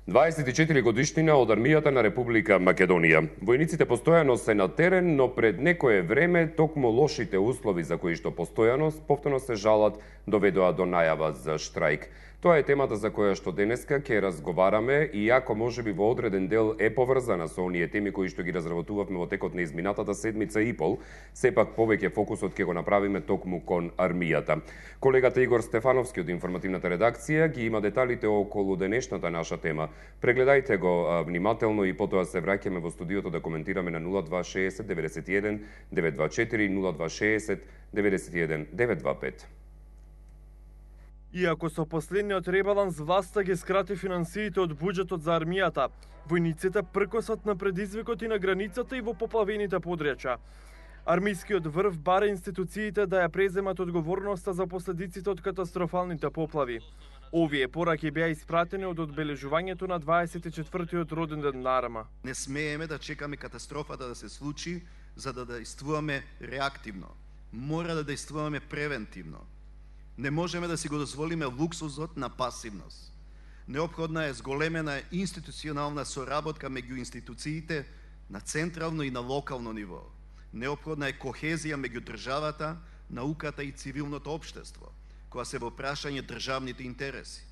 24 годишнина од армијата на Република Македонија. Војниците постојано се на терен, но пред некое време токму лошите услови за кои што постојано повторно се жалат доведоа до најава за штрајк. Тоа е темата за која што денеска ќе разговараме, иако можеби во одреден дел е поврзана со оние теми кои што ги разработувавме во текот на изминатата седмица и пол, сепак повеќе фокусот ќе го направиме токму кон армијата. Колегата Игор Стефановски од информативната редакција ги има деталите околу денешната наша тема. Прегледајте го внимателно и потоа се враќаме во студиото да коментираме на 0260 91 924 0260 91 925. Иако со последниот ребаланс власта ги скрати финансиите од буџетот за армијата, војниците пркосат на предизвикот и на границата и во поплавените подрачја. Армискиот врв бара институциите да ја преземат одговорноста за последиците од катастрофалните поплави. Овие пораки беа испратени од одбележувањето на 24-тиот роден ден на АРМА. Не смееме да чекаме катастрофата да се случи за да действуваме реактивно. Мора да действуваме превентивно. Не можеме да си го дозволиме луксузот на пасивност. Неопходна е зголемена институционална соработка меѓу институциите на централно и на локално ниво. Неопходна е кохезија меѓу државата, науката и цивилното општество, која се во прашање државните интереси.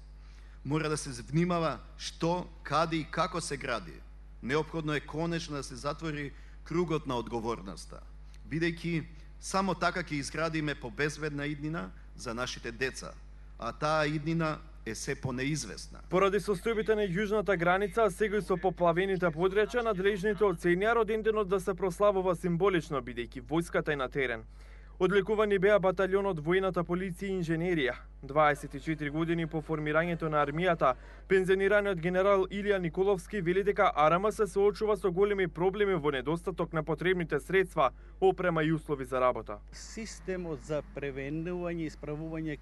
Мора да се внимава што, каде и како се гради. Неопходно е конечно да се затвори кругот на одговорноста, бидејќи само така ќе изградиме побезбедна иднина за нашите деца, а таа иднина е се понеизвестна. Поради состојбите на јужната граница, а сега и со поплавените подрачја, надлежните оценија роден денот да се прославува символично, бидејќи војската е на терен. Одликувани беа баталјонот војната полиција и инженерија. 24 години по формирањето на армијата, пензионираниот генерал Илија Николовски вели дека АРМА се соочува со големи проблеми во недостаток на потребните средства, опрема и услови за работа. Системот за превенување и исправување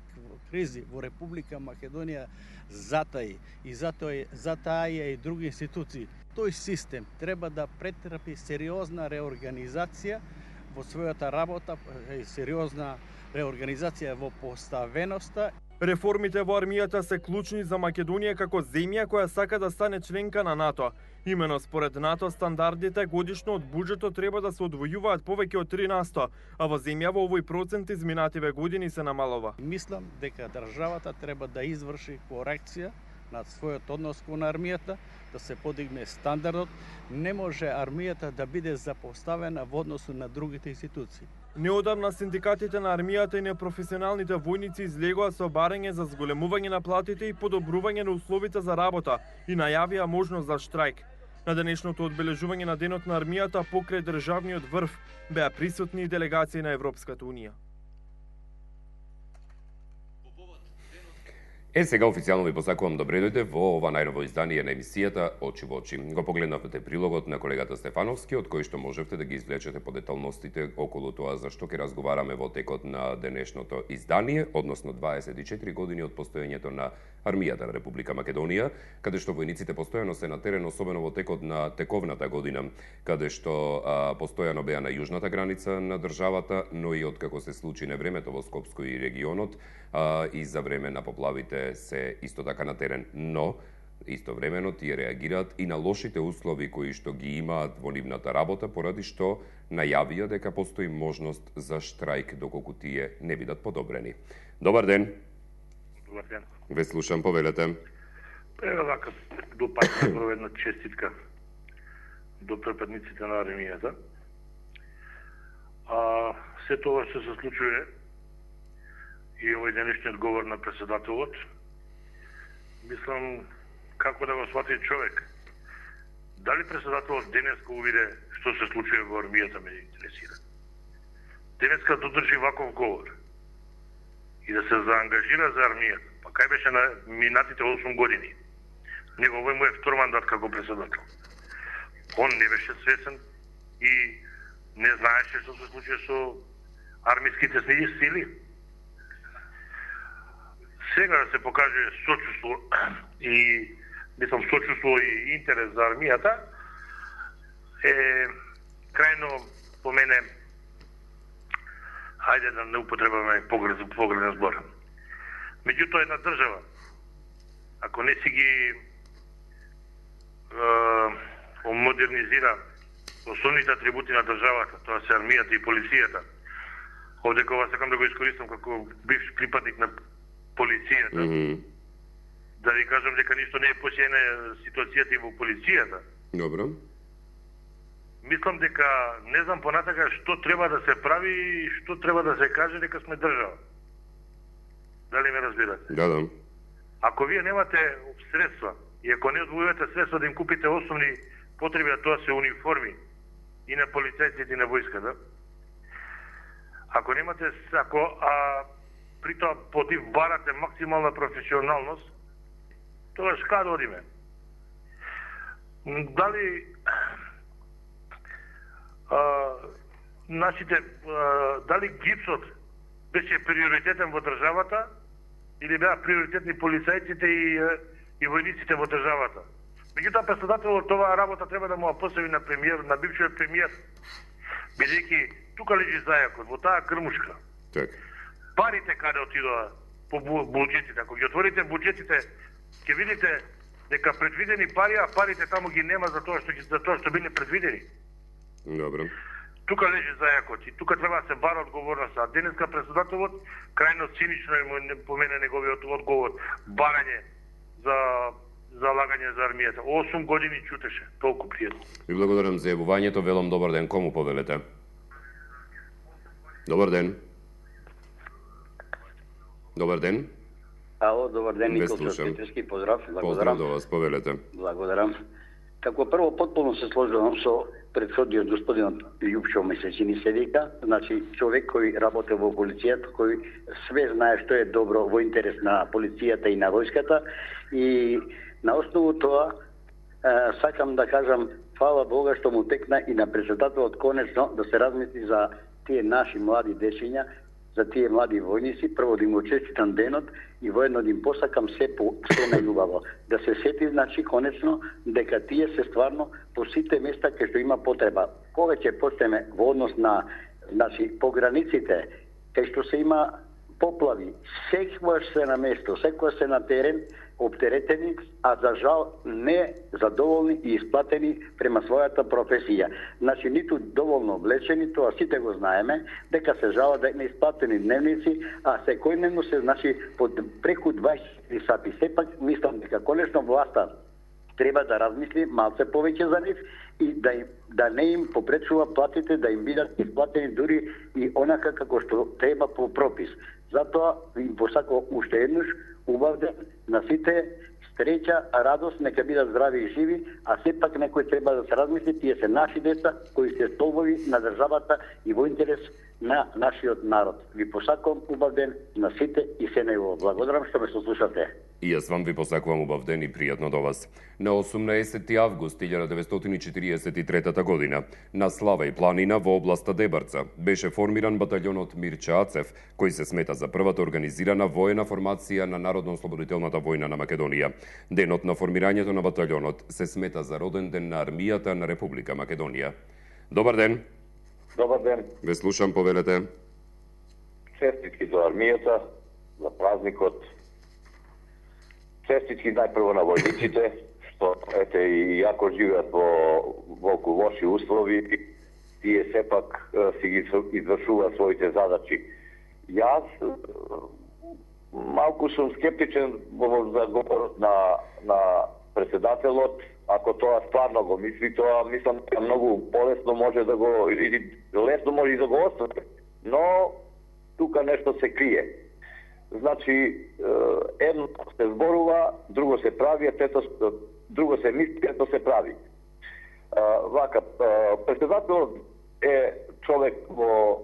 кризи во Република Македонија затаи и затаа и други институции. Тој систем треба да претрпи сериозна реорганизација во својата работа, сериозна реорганизација во поставеноста. Реформите во армијата се клучни за Македонија како земја која сака да стане членка на НАТО. Имено според НАТО стандардите годишно од буџетот треба да се одвојуваат повеќе од 3%, а во земја во овој процент изминативе години се намалува. Мислам дека државата треба да изврши корекција над својот однос кон армијата, да се подигне стандардот. Не може армијата да биде запоставена во односу на другите институции. Неодамна синдикатите на армијата и непрофесионалните војници излегоа со барање за зголемување на платите и подобрување на условите за работа и најавија можност за штрајк. На денешното одбележување на денот на армијата покрај државниот врв беа присутни и делегации на Европската унија. Сега официјално ви посакувам добре дојде во ова најново издание на емисијата Очи во очи. Го погледнавте прилогот на колегата Стефановски, од кој што можевте да ги извлечете подеталностите околу тоа за што ќе разговараме во текот на денешното издание, односно 24 години од постоењето на армијата на Република Македонија, каде што војниците постојано се на терен, особено во текот на тековната година, каде што постојано беа на јужната граница на државата, но и откако се случи невремето во Скопско и регионот, и за време на поплавите се исто така на терен, но истовремено тие реагираат и на лошите услови кои што ги имаат во нивната работа, поради што најавија дека постои можност за штрајк доколку тие не бидат подобрени. Добар ден. Добар ден. Ве слушам, повелете. Ева вака до патна една честитка до припадниците на армијата. Се тоа што се случува и овој денешниот говор на председателот, мислам како да го свати човек. Дали председателот денеска увиде што се случува во армијата, ме интересира. Денеска додржи ваков говор и да се заангажира за армијата. Па кај беше на минатите 8 години? Неговој му е втор мандат како председател. Он не беше свесен и не знаеше што се случува со армиските сили. Сега да се покаже сочувство и сочувство и интерес за армијата е крајно по мене, хајде да не употребаме погреден збор. Меѓутоа една држава, ако не си ги модернизира основните атрибути на државата, тоа се армијата и полицијата. Овде кога сакам да го искористам како бивш припадник на полицијата, да ви кажам дека ништо не е посејна ситуацијата и во полицијата. Добро. Мислам дека не знам понатака што треба да се прави и што треба да се каже дека сме држава. Дали ме разбирате? Да. Ако вие немате средства и ако не одвојувате средства да им купите основни потреби, а тоа се униформи и на полицајците и на војската, ако немате, при тоа против барате максимална професионалност, тогаш каде одиме? Дали дали гипсот беше приоритетен во државата или беа приоритетни полицајците и војниците во државата? Меѓутоа, председателот оваа работа треба да му ја постави на премиер, на бившиот премиер, бидејќи тука лежи зајакот, во таа грмушка. Так. Парите каде отидоа по буџетите? Ако ги отворите буџетите, ќе видите дека предвидени пари, а парите таму ги нема за тоа што биле предвидени. Добро. Тука лежи зајакот и тука треба да се бара одговорност. А денеска председателот крајно цинично е по мене неговиот одговор, барање за залагање за армијата. 8 години чутеше, толку пријатно. Ви благодарам за јавувањето, велам добар ден, кому повелете? Добар ден. Добар ден. Ало, добар ден, Никол Петровски, поздрав. Поздрав до вас, повелете. Благодарам. Како прво, потполно се сложувам со претходниот господинот Јупчо Месечини се вика, значи човек кој работи во полицијата, кој све знае што е добро во интерес на полицијата и на војската, и на основу тоа сакам да кажам фала Бога што му текна и на председателот конечно да се размисли за тие наши млади дечиња, за тие млади војници, прво да им честитам денот и воедно да им посакам се најубаво. Да се сети, значи, конечно, дека тие се стварно по сите места кај што има потреба. Кога ќе почнеме во однос на, значи, по границите, кај што се има поплави, секогаш се на место, секогаш се на терен, оптеретени, а за жал не задоволни и исплатени према својата професија. Значи, ниту доволно облечени, тоа сите го знаеме, дека се жала да не исплатени дневници, а секојдневно се, значи, под преку 24 сати. Сепак, мислам дека конечно власта треба да размисли малце повеќе за нив и да не им попречува платите, да им бидат исплатени дури и онака како што треба по пропис. Затоа им посакувам уште еднаш убав ден на сите, среќа, радост, нека бидат здрави и живи, а сепак некој треба да се размисли, тие се наши деца кои се столбови на државата и во интерес на нашиот народ. Ви посакувам убав ден на сите и се најубаво. Благодарам што ме сослушате. И јас вам ви посакувам убав ден и пријатно до вас. На 18 август 1943 година на Слава и планина во областа Дебарца беше формиран баталјонот Мирча Ацев, кој се смета за првата организирана воена формација на Народно-ослободителната војна на Македонија. Денот на формирањето на баталјонот се смета за роден ден на армијата на Република Македонија. Добар ден. Добар ден. Ве слушам, повелете. Честитки за армијата, за празникот. Честитки најпрво на војниците, што ете и јако живеат во лоши услови, тие сепак си ги извршуваат своите задачи. Јас малку сум скептичен за говорот на председателот. Ако тоа стварно го мисли, тоа мислам дека многу полесно може да го, или лесно може и да го остави. Но тука нешто се крие. Значи, едно се зборува, друго се прави, друго се мисли, трето се прави. Вака, председателот е човек во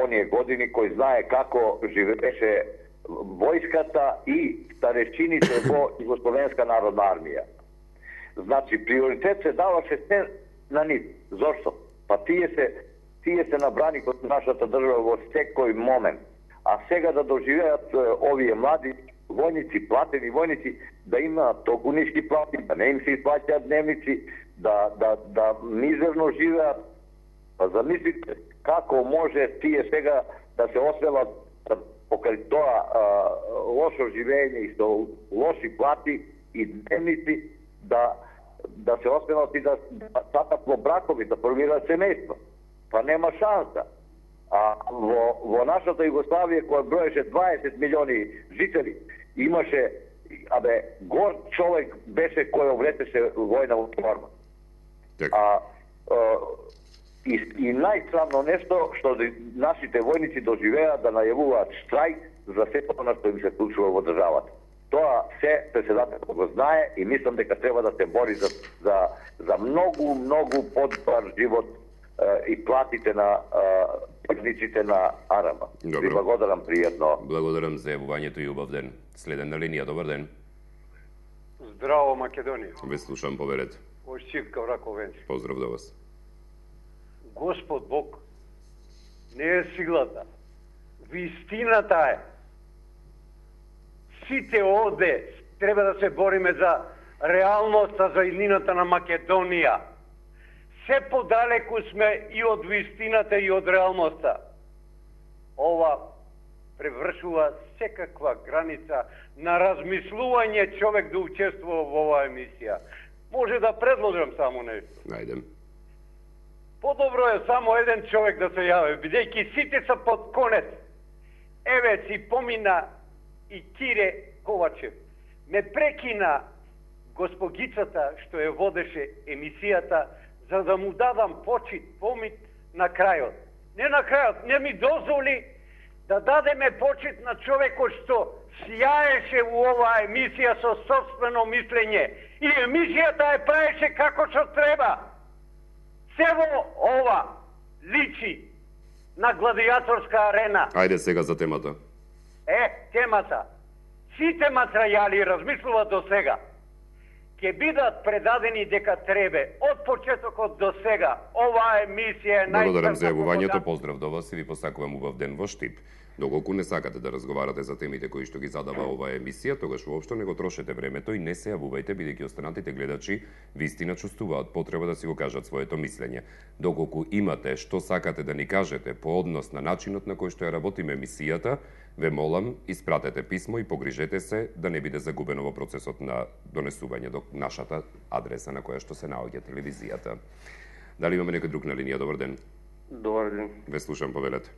оние години кој знае како живееше војската и старешчините во Југословенска народна армија. Значи, приоритет се даваше се на нив. Зошто? Па тие се набрани код нашата држава во секој момент. А сега да доживеат овие млади војници, платени војници, да имаат толку ниски плати, да не им се исплаќаат дневници, да мизерно живеат. Па замислите како може тие сега да се освелат покрај тоа лошо живење и со лоши плати и дневници да се осмелат и да стапат во бракови, да формираат семејство. Па нема шанса. А во нашата Југославија, која броеше 20 милиони жители, имаше, горд човек беше кој облетеше војна во форма. И најсрамно нешто што нашите војници доживеа да најавуваат штрајк за сето она што им се случува во државата. Тоа се председателот го знае и мислам дека треба да се бори за многу подобар живот и платите на војниците на Арама. Ви благодарам пријатно. Благодарам за јавувањето и убав ден. Следен на линија, добар ден. Здраво, Македонија. Ве слушам, повелете. Ошчивка Раковенци. Поздрав до вас. Господ Бог не е силата. Вистината е. Сите овде треба да се бориме за реалноста, за иднината на Македонија. Се подалеку сме и од вистината и од реалноста. Ова превршува секаква граница на размислување човек да учествува во оваа емисија. Може да предложам само нешто. Ајде. Подобро е само еден човек да се јави, бидејќи сите са под конец. Еве си помина и Кире Ковачев. Ме прекина госпогицата што ја водеше емисијата за да му дадам почит, помит на крајот. Не на крајот, не ми дозволи да дадеме почит на човекот што сјаеше во оваа емисија со собствено мислење. И емисијата ја правеше како што треба. Сево ова личи на гладиаторска арена. Ајде сега за темата. Темата. Сите материјали размислуваат до сега. Ке бидат предадени дека требе од почетокот до сега. Оваа емисија е Благодарам за јавувањето, поздрав до вас и ви посакувам убав ден во Штип. Доколку не сакате да разговарате за темите кои што ги задава оваа емисија, тогаш воопшто не го трошете времето и не се јавувајте, бидејќи останатите гледачи вистина чувствуваат потреба да си го кажат своето мислење. Доколку имате што сакате да ни кажете по однос на начинот на кој што ја работиме емисијата, ве молам, испратете писмо и погрижете се да не биде загубено во процесот на донесување до нашата адреса на која што се наоѓа телевизијата. Дали имаме некој друг на линија? Добар ден. Добар ден. Ве слушам, повелете.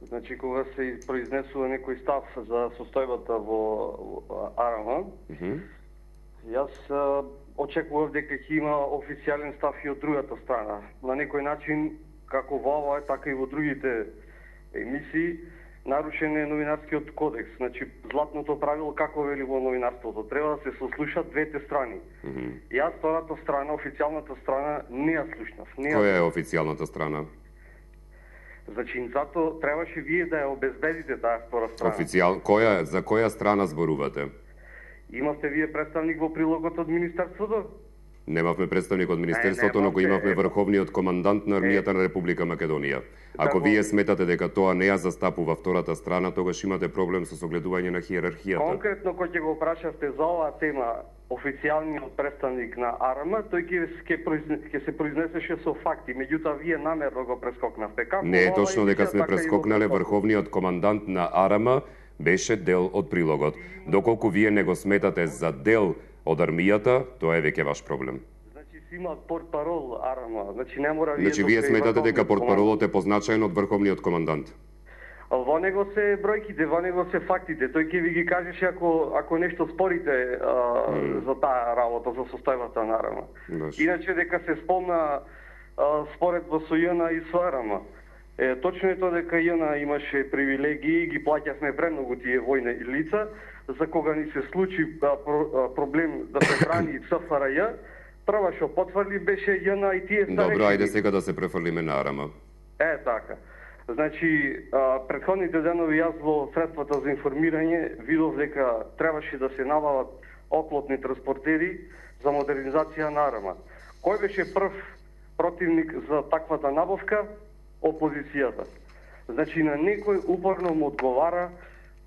Значи, кога се произнесува некој став за состојбата во Арама, јас очекував дека ќе има официјален став и од другата страна. На некој начин, како во ова, така и во другите емисии, нарушен е новинарскиот кодекс. Значи, златното правило како вели во новинарството, треба да се сослушат двете страни. Јас втората страна, официјалната страна, не ја слушнав. Која е официјалната страна? Значи, затоа требаше вие да ја обезбедите таа втора страна. За која страна зборувате? Имавте вие представник во прилогот од Министерството? Немавме представник од Министерството, но го имавме врховниот командант на армијата на Република Македонија. Ако вие сметате дека тоа не ја застапува втората страна, тогаш имате проблем со согледување на хиерархијата. Конкретно, кога ќе го прашавте за оваа тема, официјалниот представник на АРМА, тој ќе се произнесеше со факти, меѓутоа вие намерно го прескокнавте. Не е точно дека сме прескокнале, врховниот командант на АРМА беше дел од прилогот. Доколку вие не го сметате за дел од армијата, тоа е веќе ваш проблем. Значи си има портпарол Арама, значи не мора вие сметате дека портпаролот е позначаен од врховниот командант. Во него се бројките, во него се фактите. Тој ќе ви ги кажеше ако нешто спорите за таа работа, за состојбата на Арама. Иначе дека се спомна споредба со ЈНА и со Арама. Точно е тоа дека ЈНА имаше привилегии, ги плаќавме премногу тие војни лица, за кога ни се случи проблем да се брани ЦФРЈ, прва што потврди беше ЈНА и тие стареши. Добро, ајде сега да се префрлиме на Арама. Така. Значи, претходните денови јас во средствата за информирање видов дека требаше да се набават оклопни транспортери за модернизација на Арама. Кој беше прв противник за таквата набавка? Опозицијата. Значи, на некој упорно му одговара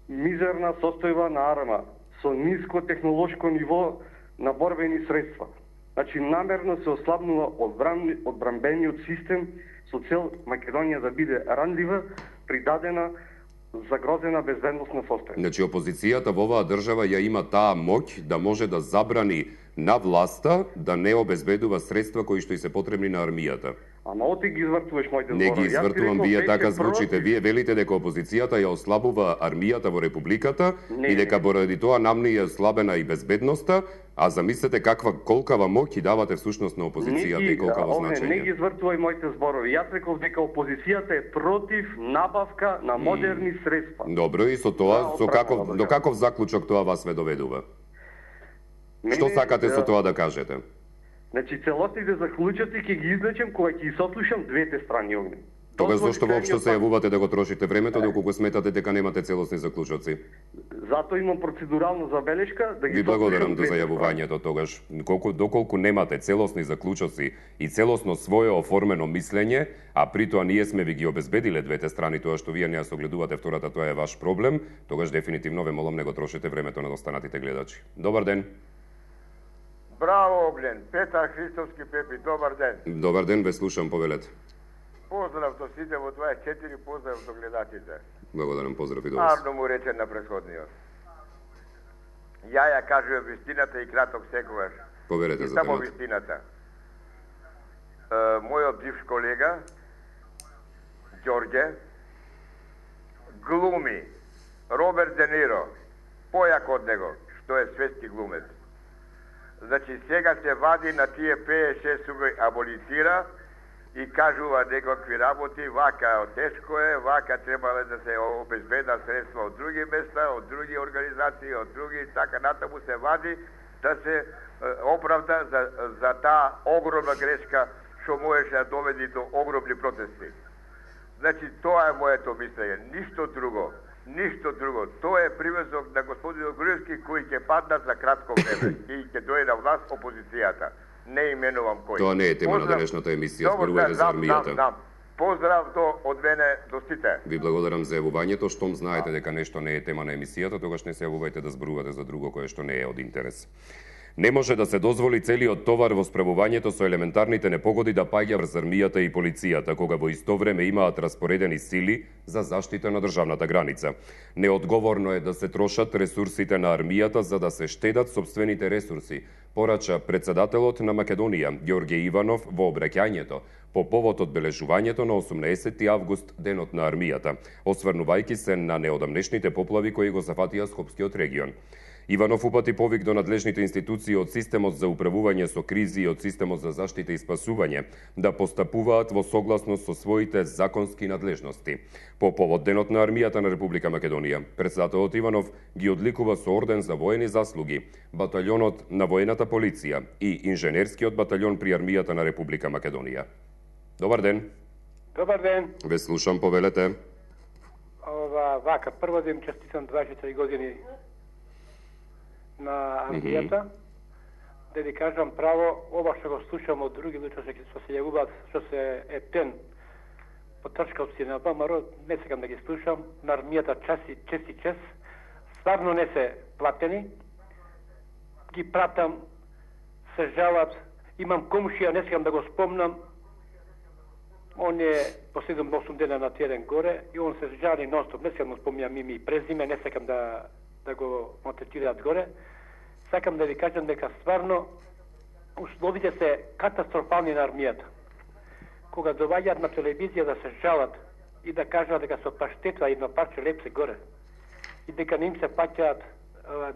мизерна состојба на Арама со ниско технолошко ниво на борбени средства. Значи, намерно се ослабнува одбранбениот систем со цел Македонија да биде ранлива, придадена загрозена безбедносна состојба. Значи, опозицијата во оваа држава ја има таа моќ да може да забрани на власта да не обезбедува средства кои што и се потребни на армијата. Ама оти ги извртуваш моите зборови. Не ги извртувам, вие така звучите. Вие велите дека опозицијата ја ослабува армијата во републиката и дека поради тоа нам ни е ослабена и безбедноста, а замислете колкава моќ и давате всушност на опозицијата и колкаво значење. Не ги извртувај моите зборови. Јас реков дека опозицијата е против набавка на модерни средства. Добро, и со тоа, до каков заклучок тоа вас ве доведува? Што сакате со тоа да кажете? Значи, целосните заклучоци ќе ги извлечем кога ќе ги сослушам двете страни огни. Тогаш зошто воопшто се јавувате да го трошите времето, доколку сметате дека немате целосни заклучоци? Зато имам процедурална забелешка да ги Ви благодарам за зајавувањето тогаш. Доколку немате целосни заклучоци и целосно свое оформено мислење, а при тоа ние сме ви ги обезбедиле двете страни, тоа што вие не ја согледувате втората, тоа е ваш проблем, тогаш дефинитивно ве молам не го трошите времето на останатите гледачи. Добар ден. Браво, Оглен. Петар Христовски Пепи, добар ден. Добар ден, ве слушам, повелете. Поздрав до сите во 24, поздрав до гледачите. Благодарам, поздрав и до вас. Арно му рече на претходниот. Ја кажувам вистината и краток секогаш. Поверете за темата. Само темата. вистината. Мојот бивш колега, Ѓорѓе, глуми Роберт Де Ниро, појак од него, што е светски глумец. Значи, сега се вади на тие 5-6 сугој аболицира и кажува некакви работи, вака тешко е, вака требале да се обезбедат средства од други места, од други организации, од други, така натаму се вади да се оправда за таа огромна грешка што можеше да доведе до огромни протести. Значи, тоа е моето мислење, ништо друго. Ништо друго. Тоа е привезок на господин Груевски кој ќе паднат за кратко време и ќе дојде на власт опозицијата. Не именувам кој. Тоа не е тема на денешната емисија, зборувате за армијата. Поздрав од мене до сите. Ви благодарам за јавувањето, штом знаете дека нешто не е тема на емисијата, тогаш не се јавувајте да зборувате за друго кое што не е од интерес. Не може да се дозволи целиот товар во справувањето со елементарните непогоди да паѓа врз армијата и полицијата, кога во исто време имаат распоредени сили за заштита на државната граница. Неодговорно е да се трошат ресурсите на армијата за да се штедат сопствените ресурси, порача председателот на Македонија, Ѓорѓе Иванов, во обраќањето по повод одбележувањето на 18 август, денот на армијата, осврнувајќи се на неодамнешните поплави кои го зафатија Скопскиот регион. Иванов упати повик до надлежните институции од системот за управување со кризи и од системот за заштита и спасување да постапуваат во согласност со своите законски надлежности. По повод денот на армијата на Република Македонија, председателот Иванов ги одликува со орден за воени заслуги баталјонот на воената полиција и инженерскиот баталјон при армијата на Република Македонија. Добар ден. Добар ден. Ве слушам, повелете. Вака, прво да им честитам 23 години на армијата, да ви кажам право, ова што го слушам од други личности што се јавуваат, што се ептен потршкалци на ВМРО, не сакам да ги слушам, на армијата чест и чест, стварно не се платени, ги пратам, се жалат, имам комшија, не сакам да го спомнам, он е по 7-8 дена на терен горе и он се жали нон-стоп, не сакам да спомнам име и презиме, не сакам да го мотретираат горе. Сакам да ви кажам дека стварно условите се катастрофални на армијата. Кога доваѓаат на телевизија да се жалат и да кажат дека се паштетва едно парче лепсе горе и дека не им се паќаат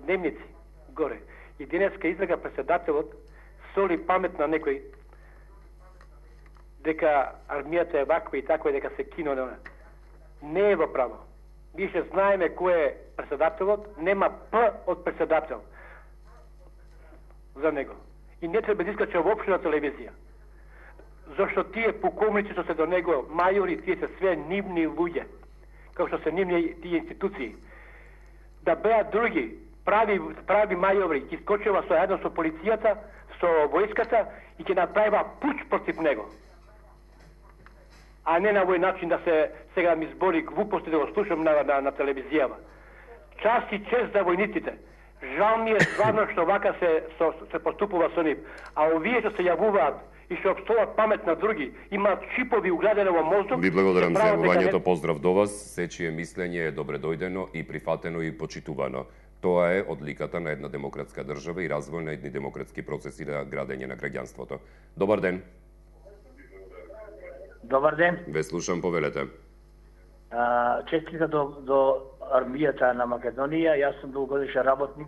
дневници горе. И денеска излега председателот соли памет на некој дека армијата е ваква и таква и дека се кино не е во право. Ние ще знаеме кој е председателот, нема П од председател за него. И не треба да искача воопшто на телевизија. Зашто тие полковници што се до него, мајори, тие се све нивни луѓе, како што се нивни тие институции. Да беа други, прави мајори, ќе скочува соедно со полицијата, со војската и ќе направива пуч против него. А не на овој начин да се сега ми збори глупости да го слушам на телевизијава. Час и чест за војниците. Жал ми е стварно што вака се поступува со нив. А овие што се јавуваат и што општуваат памет на други, имаат чипови уградени во мозок. Ви благодарам за јавувањето, поздрав до вас. Сечие мислење е добре дојдено и прифатено и почитувано. Тоа е одликата на една демократска држава и развој на едни демократски процеси на градење на граѓанството. Добар ден. Добар ден. Ве слушам, повелете. Честитка до армијата на Македонија. Јас сум долгогодишен работник.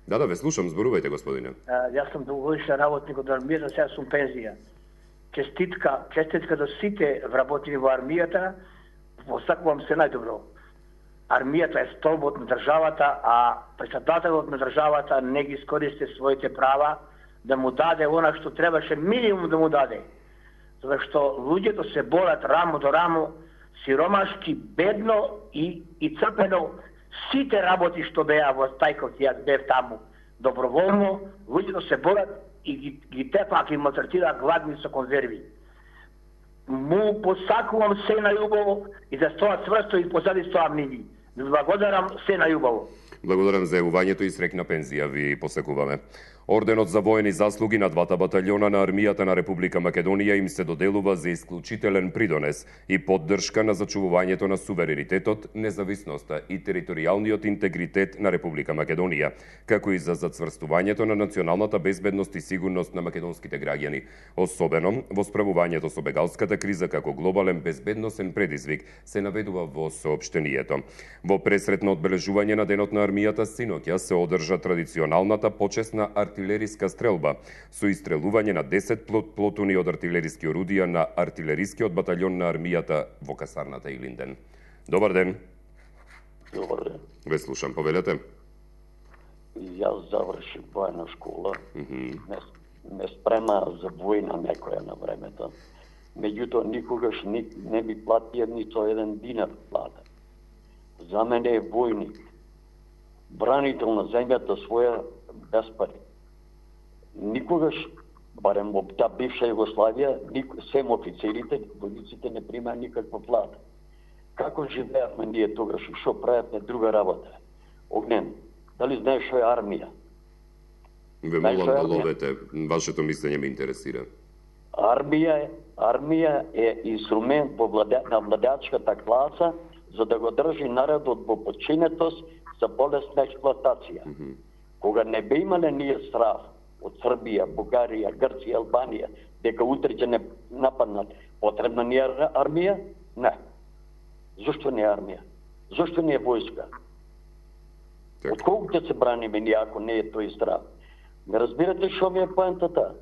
Да, ве слушам, зборувајте, господине. Јас сум долгогодишен работник од армијата, сега сум пензија. Честитка до сите вработени во армијата. Посакувам се најдобро. Армијата е столбот на државата, а председателот на државата не ги искористи своите права да му даде она што требаше минимум да му даде. Зашто луѓето се борат рамо до рамо, сиромашки, бедно и црпено. Сите работи што беа во Стајковци, јас бев таму доброволно, луѓето се борат и ги тепаат и малтретираат гладни со конзерви. Му посакувам се најубаво и да стоат цврсто и позади стоа мини. Благодарам се најубаво. Благодарам за јавувањето и среќна пензија ви посекуваме. Орденот за воени заслуги на двата баталјона на армијата на Република Македонија им се доделува за исклучителен придонес и поддршка на зачувувањето на суверенитетот, независноста и територијалниот интегритет на Република Македонија, како и за зацврстувањето на националната безбедност и сигурност на македонските граѓани, особено во справувањето со бегалската криза како глобален безбедносен предизвик, се наведува во соопштението. Во пресретно одбележување на денот на армијата синоќа се одржа традиционалната почесна артилериска стрелба со истрелување на 10 плотуни од артилериски орудија на артилерискиот баталјон на армијата во касарната Илинден. Добар ден. Добар ден. Ве слушам, повелете. Јас завршив војна школа. Ме спрема за војна некоја на времето. Меѓутоа никогаш не ми платија нито еден динар плата. За мене е војник, бранител на земјата своја без пари. Никогаш, барем во та бивша Југославија, сем офицерите, војниците не примаа никаква плата. Како живеевме ние тогаш и што правевме друга работа? Огнен, дали знаеш што е армија? Ве молам да ловете, вашето мислење ме интересира. Армија е инструмент на владеачката класа за да го држи народот во подчинетост за болесна експлоатација. Кога не бе имале ние страх од Србија, Бугарија, Грција, Албанија, дека утре ќе не нападнат, потребна ни е армија? Не. Зошто не е армија? Зошто не е војска? Од колку ќе се браниме ние ако не е тој страх? Не разбирате што ми е поентата?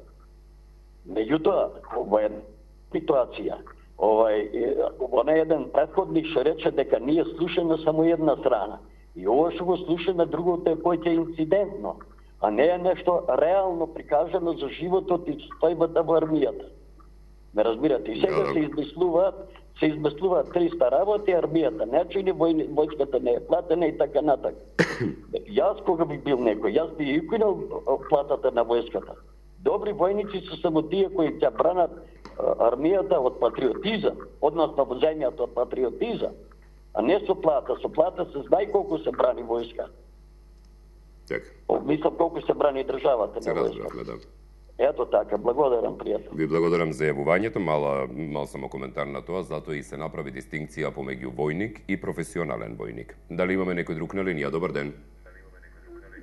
Меѓутоа, ова е ситуација. Она еден претходник што рече дека ние слушаме само една страна. И ова што го слушаме, другото е повеќе инцидентно, а не е нешто реално прикажано за животот и стојбата во армијата. Ме разбирате? И сега се измислуваат 300 работи, армијата не чини, војската не е платена и така натака. Јас кога би бил некој, јас би икинал платата на војската. Добри војници се само тие кои ќе бранат армијата од патриотизам, односно во земјата од патриотизам, а не со плата. Со плата се знае колку се брани војска. Мислам колку се брани државата на војска. Ето така, благодарам, пријатно. Ви благодарам за јавувањето, мал само коментар на тоа, затоа и се направи дистинкција помеѓу војник и професионален војник. Дали имаме некој друг на линија? Добар ден.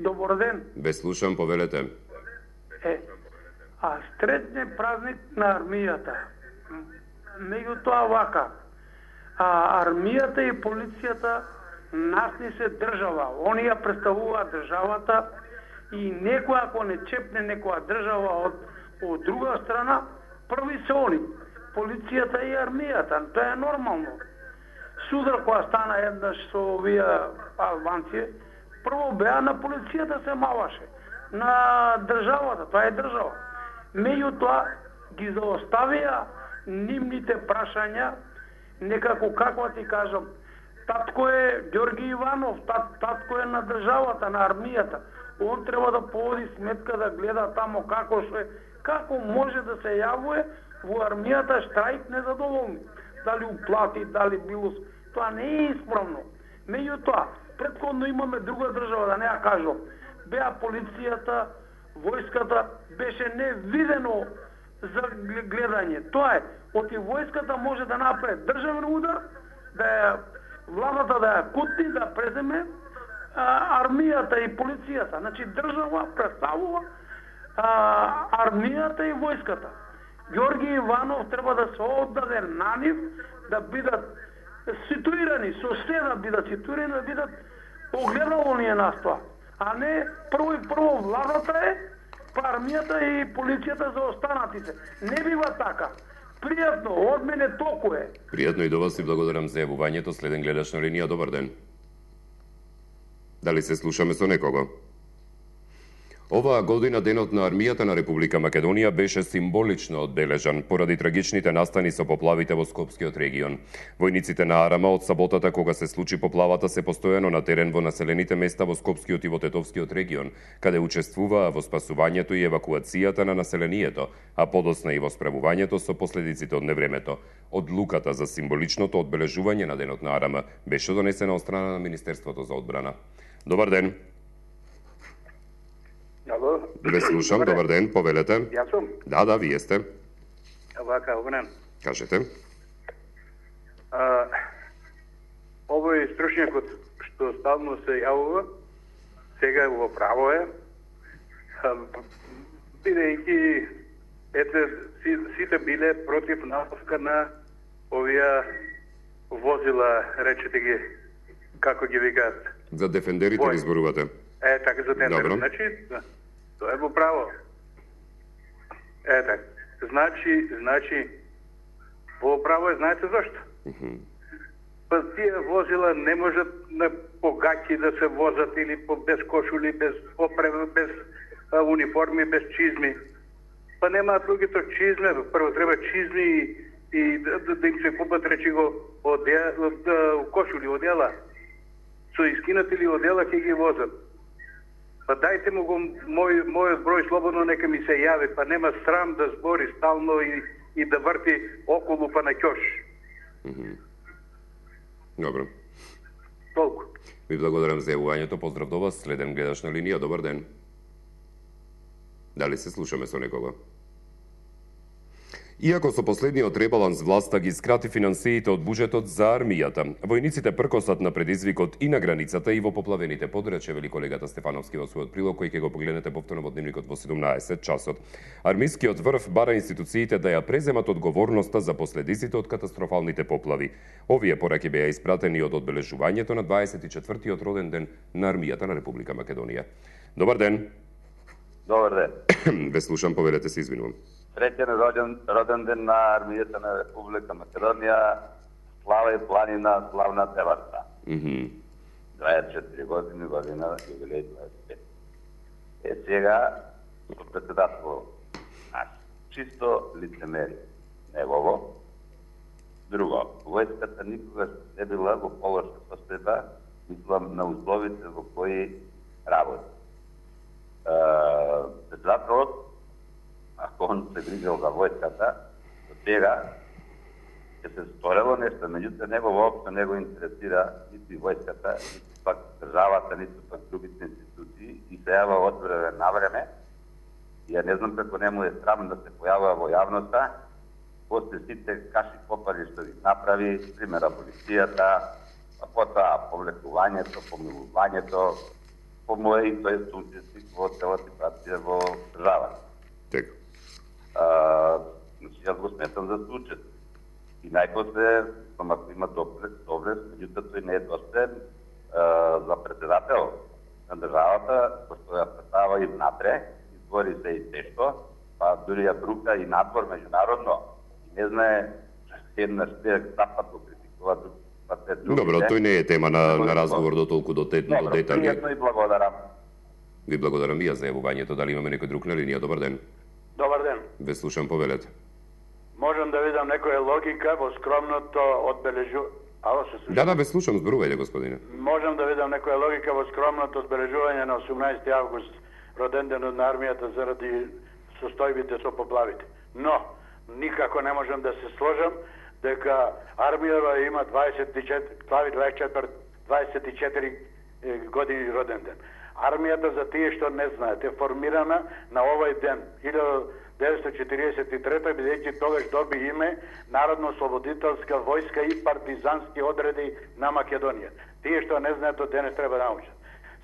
Добар ден. Ве слушам, повелете. Средне празник на армијата. Меѓутоа вака, армијата и полицијата нас не се држава. Они ја представуваат државата и некој ако не чепне некоја држава од друга страна, први се они, полицијата и армијата. Тоа е нормално. Судар која стана еднаш со овие албанци, прво беа на полицијата се маваше. На државата, тоа е држава. Меѓутоа ги заоставија нивните прашања, некако како ти кажам, татко е Ѓорги Иванов, татко е на државата, на армијата. Он треба да поводи сметка, да гледа тамо како што е, како може да се јавува во армијата штрајк незадоволни. Дали уплати, дали било, тоа не е исправно. Меѓутоа, претходно имаме друга држава, да не ја кажам. Беа полицијата, војската беше невидено за гледање. Тоа е, оти војската може да направи државен удар, да ја владата да ја кутни, да преземе армијата и полицијата. Значи држава представува армијата и војската. Ѓорги Иванов треба да се оддаде на нив, да бидат ситуирани, со се да бидат ситуирани, да бидат огледало ние нас тоа. А не прво владата е, па армијата и полицијата за останатите. Не бива така. Пријатно, од мене толку е. Пријатно и до вас и благодарам за јавувањето. Следен гледаш на линија, добар ден. Дали се слушаме со некого? Оваа година денот на армијата на Република Македонија беше символично одбележан поради трагичните настани со поплавите во Скопскиот регион. Војниците на Арама од саботата кога се случи поплавата се постојано на терен во населените места во Скопскиот и во Тетовскиот регион, каде учествуваа во спасувањето и евакуацијата на населението, а подосна и во справувањето со последиците од невремето. Одлуката за символичното одбележување на денот на Арама беше донесена од страна на Министерството за одбрана. Добар ден. Ало. Ве слушам, добар ден, повелете. Јас сум. Да, вие сте. Вака, Огнен. Кажете. Овој стручњакот што стално се јавува, сега во право е, бидејќи сите биле против набавка на овие возила, речете ги, како ги викаат. За дефендерите ли зборувате? Така, за дефендерите. Значи, тоа е во право. Така. Значи, во право е, знаете зашто? Па тие возила не можат на погаќи да се возат или без кошули, без опрема, без униформи, без чизми. Па немаат луѓето чизме, прво треба чизми и да им се купат, речи го, кошули, одела. Со искинати ли одела ќе ги возат. Па дајте му го мојот број слободно, нека ми се јави, па нема срам да збори стално и да врти околу па на ќош. Добро. Толку. Ви благодарам за јавувањето, поздрав до вас, следен гледаш на линија, добар ден. Дали се слушаме со некого? Иако со последниот ребаланс власта ги скрати финансиите од буџетот за армијата, војниците пркосат на предизвикот и на границата и во поплавените подрачја, вели колегата Стефановски во својот прилог, кој ќе го погледнете повторно во дневникот во 17 часот. Армискиот врв бара институциите да ја преземат одговорноста за последиците од катастрофалните поплави. Овие пораки беа испратени од одбележувањето на 24-тиот роден ден на армијата на Република Македонија. Добар ден. Добар ден. Ве слушам, повелете се, извинувам. Среќен роден ден на армијата на Република Македонија, слава и планина, славна деварца. 24 година, юбилеј 25. Сега, со председател наш, чисто лицемери негово. Друго, војската никогаш не била во полоша состојба, мислам на условите во кои работи. Председателот, ако он се грижал за војската, до сега ќе се сторело нешто, меѓутоа него воопшто не го интересира ниту војската, ниту пак државата, ниту пак другите институции и се јава отворено на време. И ја не знам како не му е срам да се појавува во јавноста, после сите каши попари што ги направи, примера полицијата, а потоа повлекувањето, помилувањето, помоја и тој учесник во цела ситуација во државата. Така. Значи, јас го сметам за случај. И најпосле, ако има доблест, меѓутоа тој не е достоен за председател на државата, кој ја представа и внатре, избори се и тешко, па дури ја брука и надвор меѓународно. И не знае, еднаш запад го критикува, па те други. Добро, тој не е тема на разговор до толку до детали. Добро, пријатно и благодарам. Ви благодарам и ја за јавувањето. Дали имаме некој друг на линија? Добар ден. Добар ден. Ве слушам, повелете. Можам да видам некоја логика во скромното одбележување. Да, ве слушам, зборувајте, господине. Можам да видам некоја логика во скромното одбележување на 18 август, роден денот на армијата заради состојбите со поплавите. Но никако не можам да се сложам дека армијата има 24 години роден ден. Армијата, за тие што не знаат, е формирана на овој ден, 1943, бидејќи тогаш доби име Народно-ослободителска војска и партизански одреди на Македонија. Тие што не знаат, од денес треба да научат.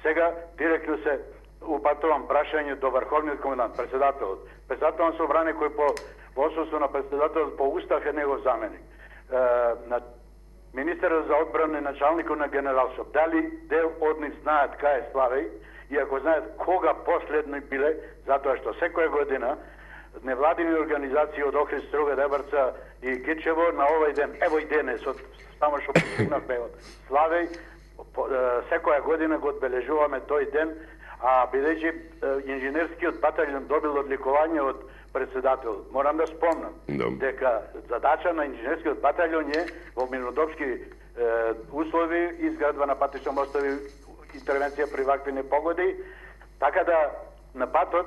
Сега директно се упатувам прашање до Врховниот комендант, председателот. Председателот на собрание кој по отсуство на председателот по устав е негов заменик. На министерот за одбрана и началникот на генералштаб. Дали дел од нив знаат кај е Славеј и ако знаат кога последно биле, затоа што секоја година невладини организации од Охрид, Струга, Дебарца и Кичево на овој ден, ево и денес, само што постигнавме од Славеј, секоја година го одбележуваме тој ден, а бидејќи инженерскиот батальон добил одликување од председател. Морам да спомнам дека задача на инженерскиот батальон е во мирнодопски услови, изградба на патишни мостови, интервенција при вакви непогоди, така да на патот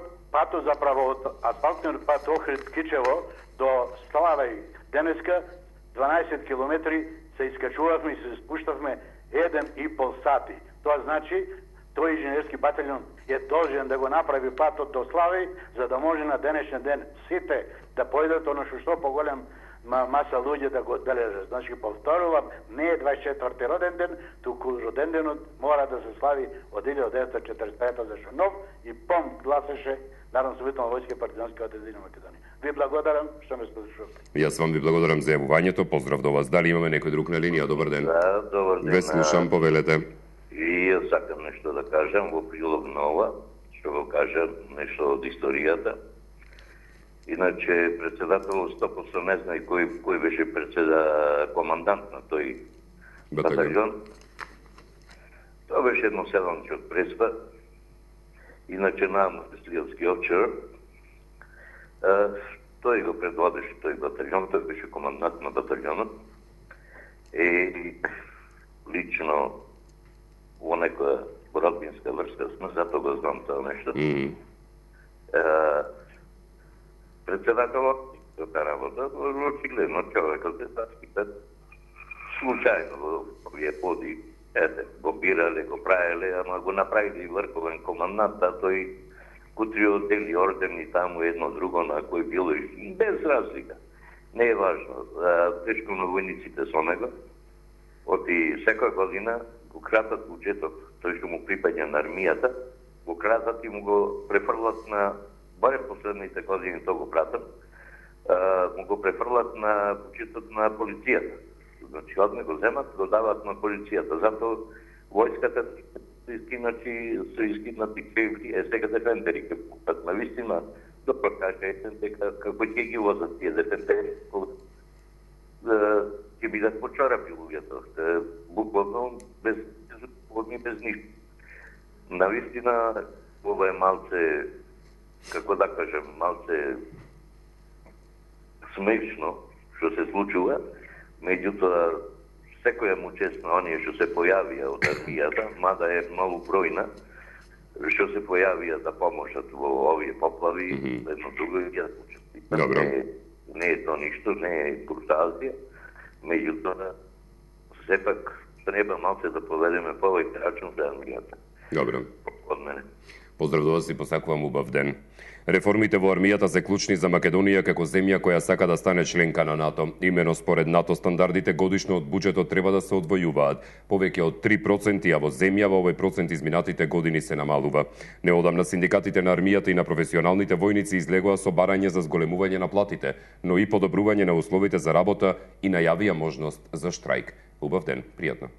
заправо од асфалтниот пат Охрид-Кичево до Славеј денеска 12 километри се искачувавме и се спуштавме 1,5 сати. Тоа значи тој инженерски батальон е должен да го направи патот до Славеј, за да може на денешен ден сите да појдат оно што поголем маса луѓе да го одбележат. Значи, повторувам, не е 24-ти роден ден, туку роден денот мора да се слави од 1945 зашто нов и пом гласеше Народно-ослободителна војска и партизански одреди на Македонија. Ви благодарам што ме слушавте. Јас вам ви благодарам за јавувањето. Поздрав до вас. Дали имаме некој друг на линија? Добар ден. Да, добар ден. Ве слушам, повелете. И јас сакам нешто да кажам во прилог на ова, што го кажам нешто од историјата. Иначе председателот 100% не знае кој беше командант на тој батальон. Тоа беше едно селенче од Преспа. Иначе на Слијовски овчар. Тој го предводеше тој батальон, тој беше командант на батальонот. И лично во некоја родбинска врска сме, затоа го знам тоа нешто. Председателот тоа работа, очигледно човекот е таскипет случајно во овие поди, го бирале, го правеле, ама го направили врховен командант, а тој кутрио дели ордени таму едно друго на кој било и без разлика. Не е важно. Тешко на војниците со него. Оти секоја година го кратат буџетот, тој што му припаѓа на армијата, го кратат и му го префрлат на, барем последните години тоа го пратам, му го префрлат на буџетот на полицијата. Значи, од него земат, го дават на полицијата. Затоа војската се искинати кеври, сега дефендери ке пукат. Навистина, добро кажете, дека како ќе ги возат тие дефендери, ќе бидат по чорапи луѓето. Буквално без ништо. Навистина, ова е малце, како да кажем, малце смешно што се случува, меѓутоа секоја му чест на оние што се појавија од армијата, мада е многу бројна, што се појавија да поможат во овие поплави, едно друго и ја учат. Не е тоа ништо, не е куртазија, меѓутоа сепак треба малце да поведеме повеќе рачун за армијата. Добро. Од мене. Поздрав до вас и посакувам убав ден. Реформите во армијата се клучни за Македонија како земја која сака да стане членка на НАТО. Имено според НАТО стандардите годишно од буџетот треба да се одвојуваат повеќе од 3%, а во земјава овој процент изминатите години се намалува. Неодамна синдикатите на армијата и на професионалните војници излегоа со барање за зголемување на платите, но и подобрување на условите за работа и најавија можност за штрајк. Убав ден, пријатно.